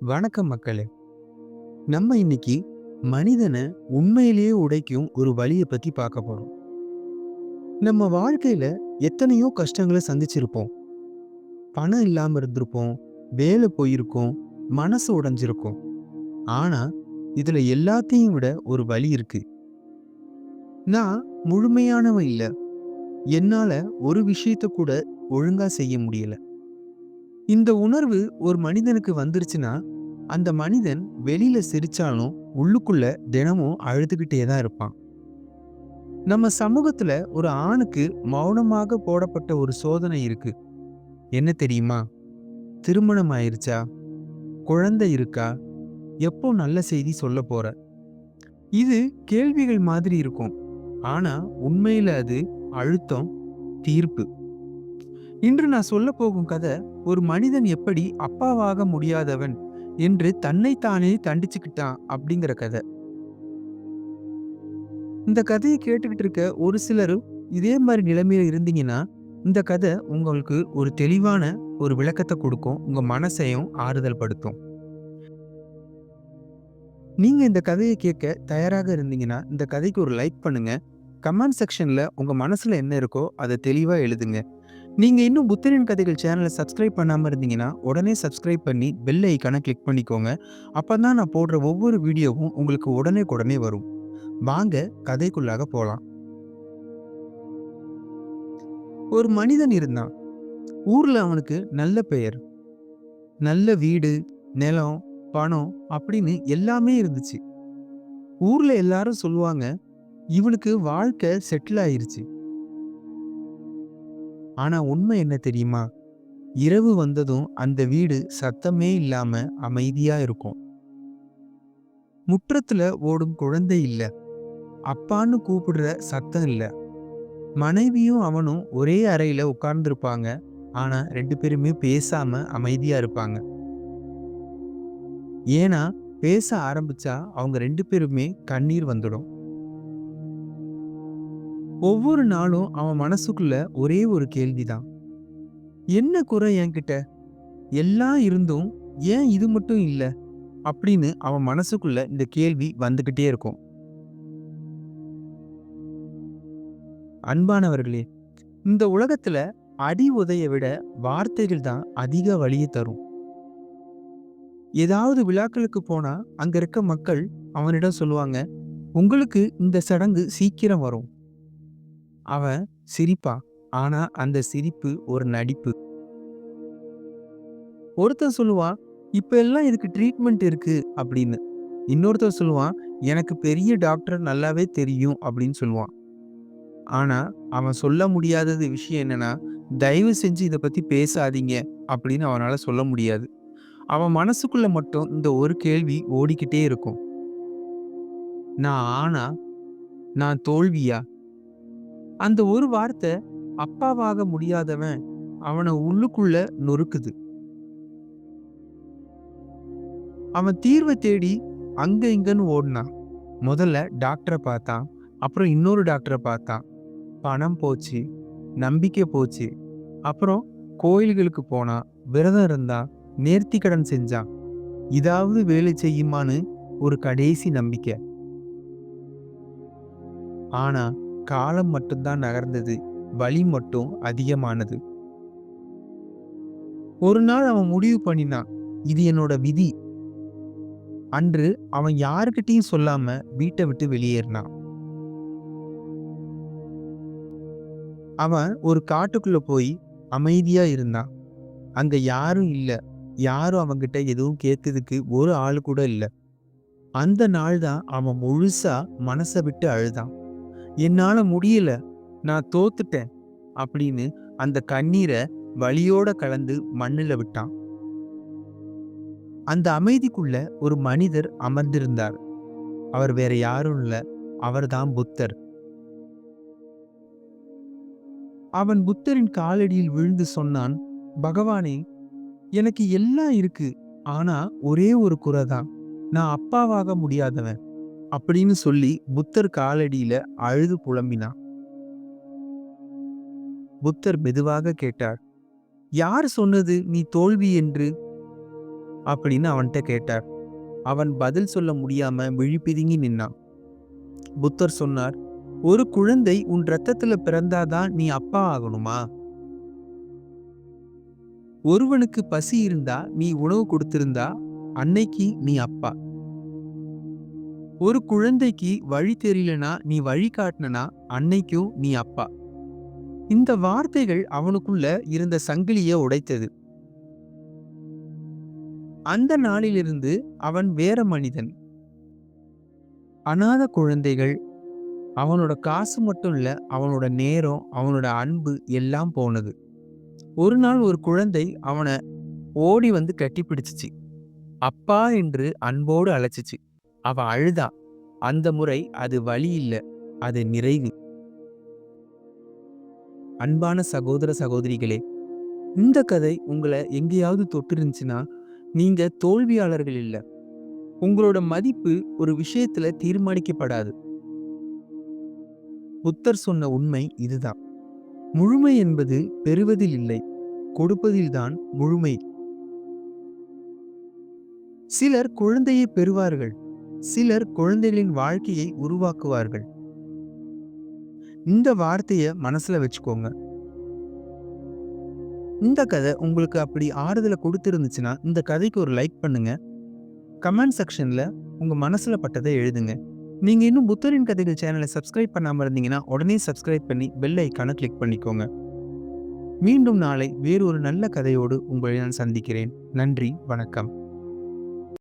வணக்கம் மக்களே. நம்ம இன்னைக்கு மனிதனை உண்மையிலேயே உடைக்கும் ஒரு வழியை பத்தி பார்க்க போறோம். நம்ம வாழ்க்கையில எத்தனையோ கஷ்டங்களை சந்திச்சிருப்போம். பணம் இல்லாம இருந்திருப்போம், வேலை போயிருக்கும், மனசு உடைஞ்சிருக்கும். ஆனா இதுல எல்லாத்தையும் விட ஒரு வழி இருக்கு. நான் முழுமையானவன் இல்ல, என்னால ஒரு விஷயத்த கூட ஒழுங்கா செய்ய முடியல. இந்த உணர்வு ஒரு மனிதனுக்கு வந்துருச்சுன்னா, அந்த மனிதன் வெளியில சிரிச்சாலும் உள்ளுக்குள்ள தினமும் அழுதுகிட்டே தான் இருப்பான். நம்ம சமூகத்துல ஒரு ஆணுக்கு மௌனமாக போடப்பட்ட ஒரு சோதனை இருக்கு. என்ன தெரியுமா? திருமணம் ஆயிருச்சா? குழந்தை இருக்கா? எப்போ நல்ல செய்தி சொல்ல போற? இது கேள்விகள் மாதிரி இருக்கும். ஆனா உண்மையில அது அழுத்தம், தீர்ப்பு. இன்று நான் சொல்ல போகும் கதை ஒரு மனிதன் எப்படி அப்பாவாக முடியாதவன் என்று தன்னைத்தானே தண்டிச்சுக்கிட்டான் அப்படிங்கிற கதை. இந்த கதையை கேட்டுக்கிட்டு இருக்க ஒரு சிலரும் இதே மாதிரி நிலைமையில இருந்தீங்கன்னா, இந்த கதை உங்களுக்கு ஒரு தெளிவான ஒரு விளக்கத்தை கொடுக்கும். உங்க மனசையும் ஆறுதல் படுத்தும். நீங்க இந்த கதையை கேட்க தயாராக இருந்தீங்கன்னா, இந்த கதைக்கு ஒரு லைக் பண்ணுங்க. கமெண்ட் செக்ஷன்ல உங்க மனசுல என்ன இருக்கோ அதை தெளிவா எழுதுங்க. நீங்க இன்னும் புத்தரின் கதைகள் சேனலை சப்ஸ்கிரைப் பண்ணாம இருந்தீங்கன்னா, உடனே சப்ஸ்கிரைப் பண்ணி பெல் ஐகானை கிளிக் பண்ணிக்கோங்க. அப்பதான் நான் போடுற ஒவ்வொரு வீடியோவும் உங்களுக்கு உடனே வரும். வாங்க கதைக்குள்ளாக போலாம். ஒரு மனிதன் இருந்தான். ஊர்ல அவனுக்கு நல்ல பெயர், நல்ல வீடு, நிலம், பணம் அப்படின்னு எல்லாமே இருந்துச்சு. ஊர்ல எல்லாரும் சொல்லுவாங்க, இவனுக்கு வாழ்க்கை செட்டில் ஆயிருச்சு. ஆனா உண்மை என்ன தெரியுமா? இரவு வந்ததும் அந்த வீடு சத்தமே இல்லாம அமைதியா இருக்கும். முற்றத்துல ஓடும் குழந்தை இல்ல, அப்பான்னு கூப்பிடுற சத்தம் இல்ல. மனைவியும் அவனும் ஒரே அறையில உட்கார்ந்துருப்பாங்க. ஆனா 2 பேருமே பேசாம அமைதியா இருப்பாங்க. ஏன்னா பேச ஆரம்பிச்சா அவங்க 2 பேருமே கண்ணீர் வந்துடும். ஒவ்வொரு நாளும் அவன் மனசுக்குள்ள ஒரே ஒரு கேள்விதான். என்ன குறை என்கிட்ட? எல்லாம் இருந்தும் ஏன் இது மட்டும் இல்ல? அப்படின்னு அவன் மனசுக்குள்ள இந்த கேள்வி வந்துகிட்டே இருக்கும். அன்பானவர்களே, இந்த உலகத்துல அடி உதைய விட வார்த்தைகள் தான் அதிக வலியை தரும். ஏதாவது விழாக்களுக்கு போனா அங்க இருக்க மக்கள் அவனிடம் சொல்லுவாங்க, உங்களுக்கு இந்த சடங்கு சீக்கிரம் வரும். அவன் சிரிப்பான். ஆனா அந்த சிரிப்பு ஒரு நடிப்பு. ஒருத்தன் சொல்லுவான், இப்ப எல்லாம் இதுக்கு ட்ரீட்மெண்ட் இருக்கு அப்படின்னு. இன்னொருத்தன் சொல்லுவான், எனக்கு பெரிய டாக்டர் நல்லாவே தெரியும் அப்படின்னு சொல்லுவான். ஆனா அவன் சொல்ல முடியாதது விஷயம் என்னன்னா, தயவு செஞ்சு இத பத்தி பேசாதீங்க அப்படின்னு அவனால சொல்ல முடியாது. அவன் மனசுக்குள்ள மட்டும் இந்த ஒரு கேள்வி ஓடிக்கிட்டே இருக்கும். நான் ஆணா? நான் தோல்வியா? அந்த ஒரு வார்த்தை அப்பாவாக முடியாதவன் அவன உள்ளுக்குள்ள நொறுக்குது. அவன் தீர்வை தேடி அங்க இங்கன்னு ஓடுனான். முதல்ல டாக்டரை பார்த்தான். அப்புறம் இன்னொரு டாக்டரை பார்த்தான். பணம் போச்சு, நம்பிக்கை போச்சு. அப்புறம் கோயில்களுக்கு போனான், விரதம் இருந்தான், நேர்த்தி கடன் செஞ்சான். இதாவது வேலை செய்யுமான்னு ஒரு கடைசி நம்பிக்கை. ஆனா காலம் மட்டும்தான் நகர்ந்தது, வலி மட்டும் அதிகமானது. ஒரு நாள் அவன் முடிவு பண்ணினான், இது என்னோட விதி. அன்று அவன் யாருக்கிட்டையும் சொல்லாம வீட்டை விட்டு வெளியேறினான். அவன் ஒரு காட்டுக்குள்ள போய் அமைதியா இருந்தான். அங்க யாரும் இல்ல. யாரும் அவன்கிட்ட எதுவும் கேட்கறதுக்கு ஒரு ஆளு கூட இல்ல. அந்த நாள் தான் அவன் முழுசா மனச விட்டு அழுதான். என்னால முடியல, நான் தோத்துட்டேன் அப்படின்னு அந்த கண்ணீரை வலியோட கலந்து மண்ணுல விட்டான். அந்த அமைதிக்குள்ள ஒரு மனிதர் அமர்ந்திருந்தார். அவர் வேற யாரும் இல்ல, அவர்தான் புத்தர். அவன் புத்தரின் காலடியில் விழுந்து சொன்னான், பகவானே, எனக்கு எல்லாம் இருக்கு. ஆனா ஒரே ஒரு குறைதான், நான் அப்பாவாக முடியாதவன் அப்படின்னு சொல்லி புத்தர் காலடியில அழுது புலம்பினான். புத்தர் மெதுவாக கேட்டார், யார் சொன்னது நீ தோல்வி என்று? அப்படின்னு அவன்கிட்ட கேட்டார். அவன் பதில் சொல்ல முடியாம விழி பிதுங்கி நின்னான். புத்தர் சொன்னார், ஒரு குழந்தை உன் ரத்தத்துல பிறந்தாதான் நீ அப்பா ஆகணுமா? ஒருவனுக்கு பசி இருந்தா நீ உணவு கொடுத்திருந்தா அன்னைக்கு நீ அப்பா. ஒரு குழந்தைக்கு வழி தெரியலனா நீ வழி காட்டினா அன்னைக்கும் நீ அப்பா. இந்த வார்த்தைகள் அவனுக்குள்ள இருந்த சங்கிலிய உடைத்தது. அந்த நாளிலிருந்து அவன் வேற மனிதன். அனாதை குழந்தைகள், அவனோட காசு மட்டும் இல்ல, அவனோட நேரம், அவனோட அன்பு எல்லாம் போனது. ஒரு நாள் ஒரு குழந்தை அவனை ஓடி வந்து கட்டிப்பிடிச்சிச்சு. அப்பா என்று அன்போடு அழைச்சிச்சு. அவன் அழுதா. அந்த முறை அது வலி இல்ல, அது நிறைவு. அன்பான சகோதர சகோதரிகளே, இந்த கதை உங்களை எங்கேயாவது தொட்டிருந்துச்சுன்னா நீங்க தோல்வியாளர்கள் இல்ல. உங்களோட மதிப்பு ஒரு விஷயத்துல தீர்மானிக்கப்படாது. புத்தர் சொன்ன உண்மை இதுதான். முழுமை என்பது பெறுவதில் இல்லை, கொடுப்பதில்தான் முழுமை. சிலர் குழந்தையை பெறுவார்கள், சிலர் குழந்தைகளின் வாழ்க்கையை உருவாக்குவார்கள். இந்த வார்த்தைய மனசுல வச்சுக்கோங்க. இந்த கதை உங்களுக்கு அப்படி ஆறுதலை கொடுத்திருந்துச்சுன்னா இந்த கதைக்கு ஒரு லைக் பண்ணுங்க. கமெண்ட் செக்ஷன்ல உங்க மனசுல பட்டதை எழுதுங்க. நீங்க இன்னும் புத்தரின் கதைகள் சேனலை சப்ஸ்கிரைப் பண்ணாம இருந்தீங்கன்னா உடனே சப்ஸ்கிரைப் பண்ணி பெல் ஐக்கானை கிளிக் பண்ணிக்கோங்க. மீண்டும் நாளை வேறு ஒரு நல்ல கதையோடு உங்களை நான் சந்திக்கிறேன். நன்றி, வணக்கம்.